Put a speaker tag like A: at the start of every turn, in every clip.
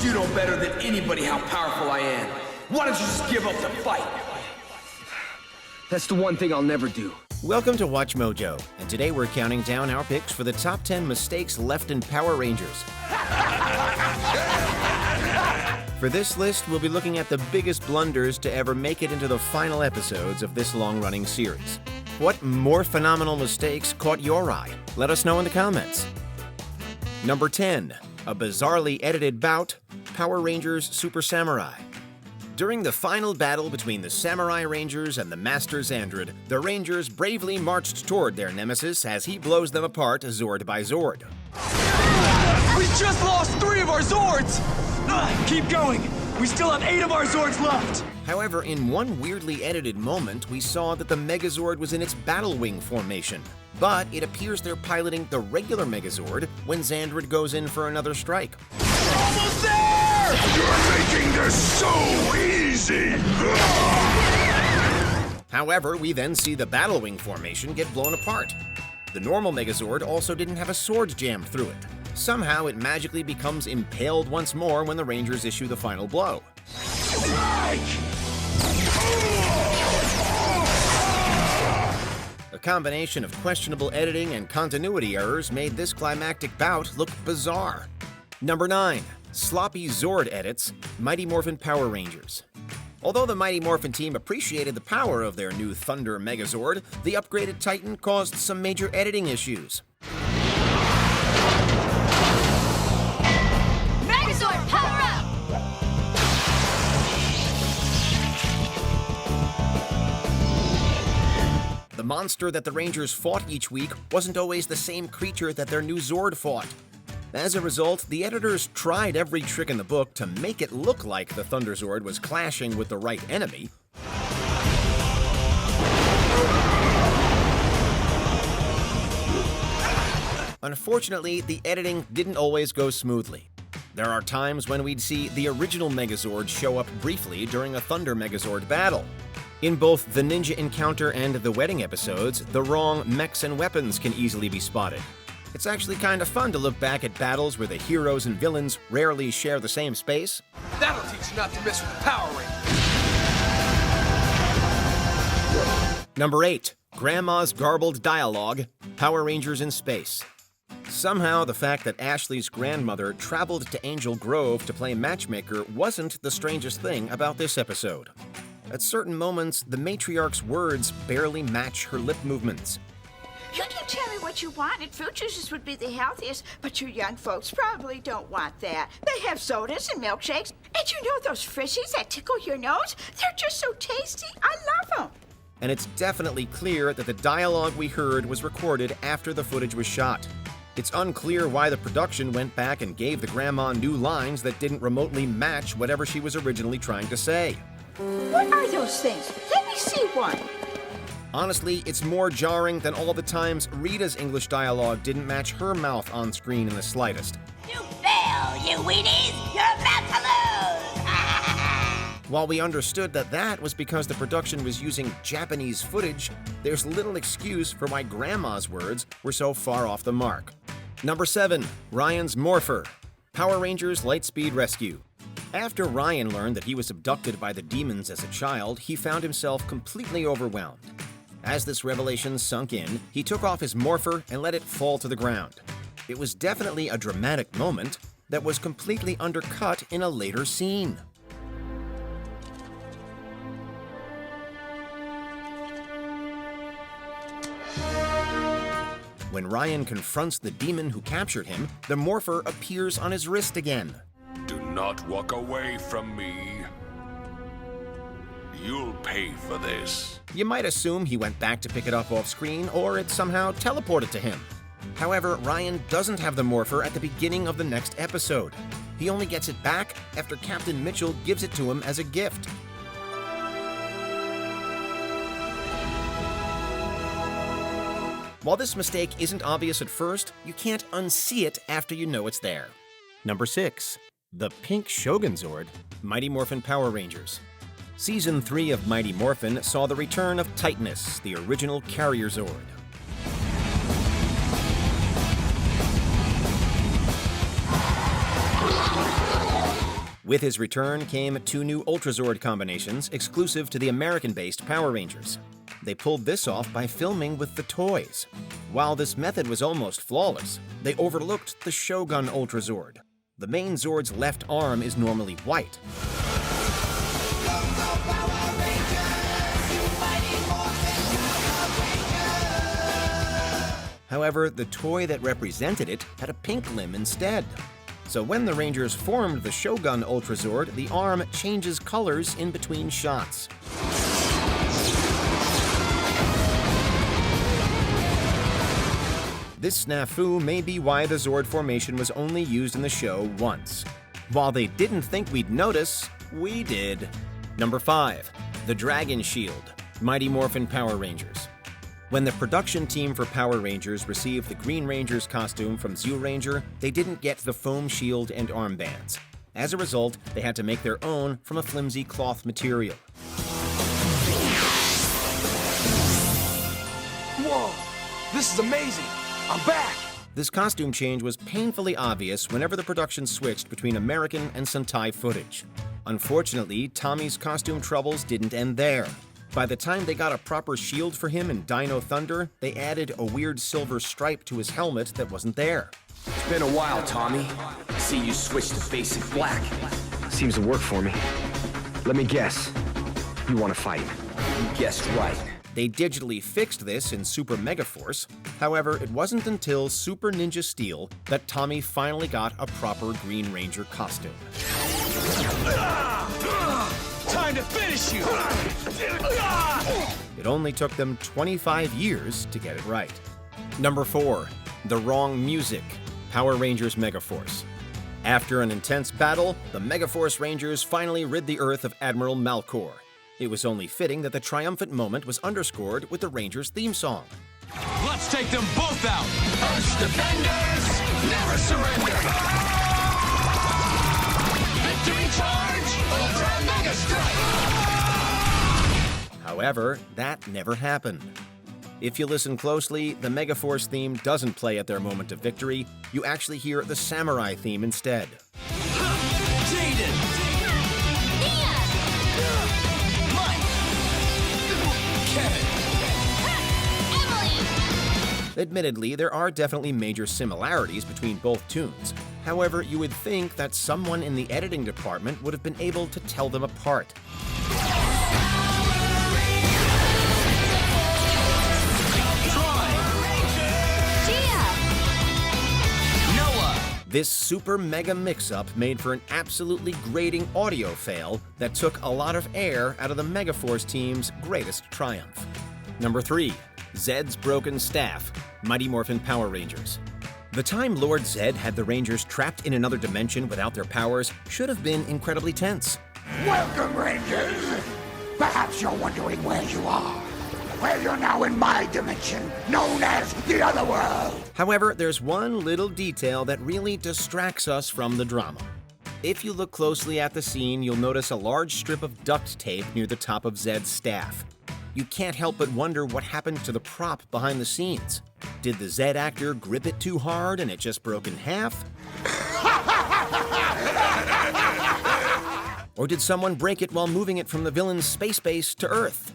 A: You know better than anybody how powerful I am. Why don't you just give up the fight?
B: That's the one thing I'll never do.
C: Welcome to Watch Mojo, and today we're counting down our picks for the top 10 mistakes left in Power Rangers. For this list, we'll be looking at the biggest blunders to ever make it into the final episodes of this long-running series. What Morphenomenal mistakes caught your eye? Let us know in the comments. Number 10. A bizarrely edited bout, Power Rangers Super Samurai. During the final battle between the Samurai Rangers and the Master Zandrid, the Rangers bravely marched toward their nemesis as he blows them apart Zord by Zord.
D: We just lost 3 of our Zords! Keep going! We still have 8 of our Zords left!
C: However, in one weirdly edited moment, we saw that the Megazord was in its battle wing formation. But it appears they're piloting the regular Megazord when Zandrid goes in for another strike.
D: We're almost there!
E: You're making this so easy!
C: However, we then see the battle wing formation get blown apart. The normal Megazord also didn't have a sword jammed through it. Somehow it magically becomes impaled once more when the Rangers issue the final blow. A combination of questionable editing and continuity errors made this climactic bout look bizarre. Number 9. Sloppy Zord edits, Mighty Morphin Power Rangers. Although the Mighty Morphin team appreciated the power of their new Thunder Megazord, the upgraded Titan caused some major editing issues.
F: Megazord, power up!
C: The monster that the Rangers fought each week wasn't always the same creature that their new Zord fought. As a result, the editors tried every trick in the book to make it look like the Thunder Zord was clashing with the right enemy. Unfortunately, the editing didn't always go smoothly. There are times when we'd see the original Megazord show up briefly during a Thunder Megazord battle. In both the Ninja Encounter and the Wedding episodes, the wrong mechs and weapons can easily be spotted. It's actually kind of fun to look back at battles where the heroes and villains rarely share the same space.
A: That'll teach you not to mess with the Power Rangers.
C: Number 8. Grandma's garbled dialogue, Power Rangers in Space. Somehow, the fact that Ashley's grandmother traveled to Angel Grove to play matchmaker wasn't the strangest thing about this episode. At certain moments, the matriarch's words barely match her lip movements.
G: You can tell me what you want, and fruit juices would be the healthiest, but you young folks probably don't want that. They have sodas and milkshakes, and you know those Friskies that tickle your nose? They're just so tasty. I love them.
C: And it's definitely clear that the dialogue we heard was recorded after the footage was shot. It's unclear why the production went back and gave the grandma new lines that didn't remotely match whatever she was originally trying to say.
G: What are those things? Let me see one.
C: Honestly, it's more jarring than all the times Rita's English dialogue didn't match her mouth on screen in the slightest.
F: You fail, you weenies! You're about to lose!
C: While we understood that that was because the production was using Japanese footage, there's little excuse for why Grandma's words were so far off the mark. Number 7. Ryan's Morpher, Power Rangers Lightspeed Rescue. After Ryan learned that he was abducted by the demons as a child, he found himself completely overwhelmed. As this revelation sunk in, he took off his Morpher and let it fall to the ground. It was definitely a dramatic moment that was completely undercut in a later scene. When Ryan confronts the demon who captured him, the Morpher appears on his wrist again.
E: Do not walk away from me. You'll pay for this.
C: You might assume he went back to pick it up off screen, or it somehow teleported to him. However, Ryan doesn't have the Morpher at the beginning of the next episode. He only gets it back after Captain Mitchell gives it to him as a gift. While this mistake isn't obvious at first, you can't unsee it after you know it's there. Number 6. The Pink Shogun Zord, Mighty Morphin Power Rangers. Season 3 of Mighty Morphin saw the return of Titanus, the original carrier Zord. With his return came 2 new Ultrazord combinations exclusive to the American-based Power Rangers. They pulled this off by filming with the toys. While this method was almost flawless, they overlooked the Shogun Ultrazord. The main Zord's left arm is normally white. However, the toy that represented it had a pink limb instead. So when the Rangers formed the Shogun Ultrazord, the arm changes colors in between shots. This snafu may be why the Zord formation was only used in the show once. While they didn't think we'd notice, we did. Number 5. The Dragon Shield, Mighty Morphin Power Rangers. When the production team for Power Rangers received the Green Ranger's costume from ZORD, they didn't get the foam shield and armbands. As a result, they had to make their own from a flimsy cloth material.
B: Whoa! This is amazing! I'm back!
C: This costume change was painfully obvious whenever the production switched between American and Sentai footage. Unfortunately, Tommy's costume troubles didn't end there. By the time they got a proper shield for him in Dino Thunder, they added a weird silver stripe to his helmet that wasn't there.
A: It's been a while, Tommy. I see you switched to basic black.
B: Seems to work for me. Let me guess. You want to fight?
A: You guessed right.
C: They digitally fixed this in Super Megaforce. However, it wasn't until Super Ninja Steel that Tommy finally got a proper Green Ranger costume.
D: Time to finish you!
C: It only took them 25 years to get it right. Number 4. The Wrong Music, Power Rangers Megaforce. After an intense battle, the Megaforce Rangers finally rid the Earth of Admiral Malkor. It was only fitting that the triumphant moment was underscored with the Rangers theme song.
D: Let's take them both out!
E: First defenders, never surrender! Victory charge! Ultra Mega Strike!
C: However, that never happened. If you listen closely, the Megaforce theme doesn't play at their moment of victory. You actually hear the Samurai theme instead.
D: Jaden! Mike! Kevin!
C: Admittedly, there are definitely major similarities between both tunes. However, you would think that someone in the editing department would have been able to tell them apart. This super mega mix-up made for an absolutely grating audio fail that took a lot of air out of the Megaforce team's greatest triumph. Number 3. ZEDD'S Broken Staff, Mighty Morphin Power Rangers. The time Lord Zedd had the Rangers trapped in another dimension without their powers should have been incredibly tense.
E: Welcome, Rangers! Perhaps you're wondering where you are. Well, you're now in my dimension, known as the Otherworld.
C: However, there's one little detail that really distracts us from the drama. If you look closely at the scene, you'll notice a large strip of duct tape near the top of Zedd's staff. You can't help but wonder what happened to the prop behind the scenes. Did the Zedd actor grip it too hard and it just broke in half? Or did someone break it while moving it from the villain's space base to Earth?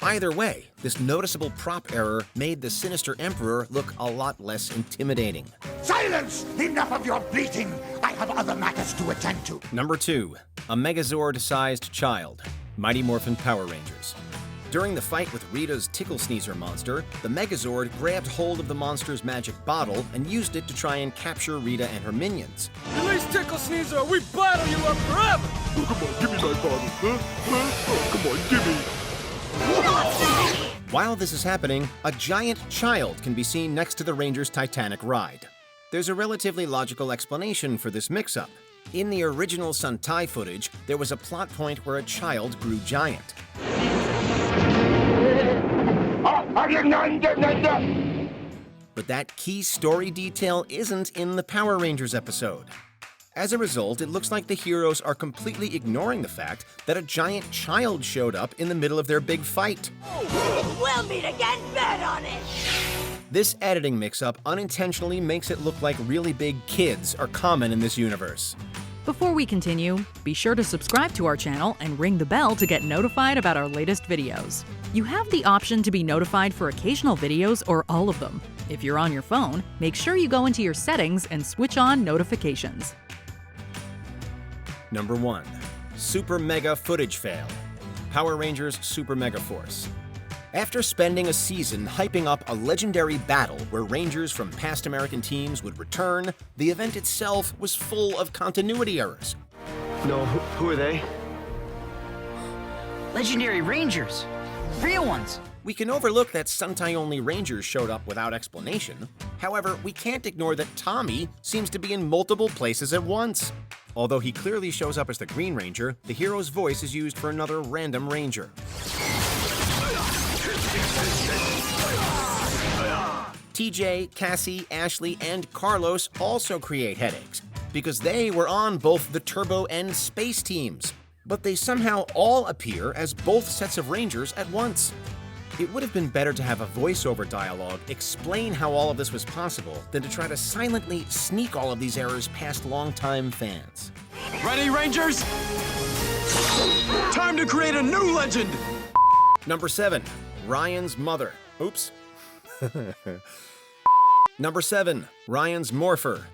C: Either way, this noticeable prop error made the sinister Emperor look a lot less intimidating.
E: Silence! Enough of your bleating! I have other matters to attend to.
C: Number 2. A Megazord-sized child, Mighty Morphin Power Rangers. During the fight with Rita's Tickle Sneezer monster, the Megazord grabbed hold of the monster's magic bottle and used it to try and capture Rita and her minions.
B: Release Tickle Sneezer or we bottle you up forever!
E: Oh, come on, give me my bottle, huh? Oh, come on, give me.
C: While this is happening, a giant child can be seen next to the Rangers' Titanic ride. There's a relatively logical explanation for this mix-up. In the original Sentai footage, there was a plot point where a child grew giant. But that key story detail isn't in the Power Rangers episode. As a result, it looks like the heroes are completely ignoring the fact that a giant child showed up in the middle of their big fight.
F: We'll meet again, bet on it!
C: This editing mix-up unintentionally makes it look like really big kids are common in this universe.
H: Before we continue, be sure to subscribe to our channel and ring the bell to get notified about our latest videos. You have the option to be notified for occasional videos or all of them. If you're on your phone, make sure you go into your settings and switch on notifications.
C: Number 1. Super Mega Footage Fail. Power Rangers Super Megaforce. After spending a season hyping up a legendary battle where Rangers from past American teams would return, the event itself was full of continuity errors.
B: No, who are they?
I: Legendary Rangers. Real ones.
C: We can overlook that Sentai-only Rangers showed up without explanation. However, we can't ignore that Tommy seems to be in multiple places at once. Although he clearly shows up as the Green Ranger, the hero's voice is used for another random Ranger. TJ, Cassie, Ashley, and Carlos also create headaches, because they were on both the Turbo and Space teams. But they somehow all appear as both sets of Rangers at once. It would have been better to have a voiceover dialogue explain how all of this was possible than to try to silently sneak all of these errors past longtime fans.
D: Ready, Rangers? Time to create a new legend!
C: Number 7. Ryan's mother. Oops. Number 7. Ryan's Morpher.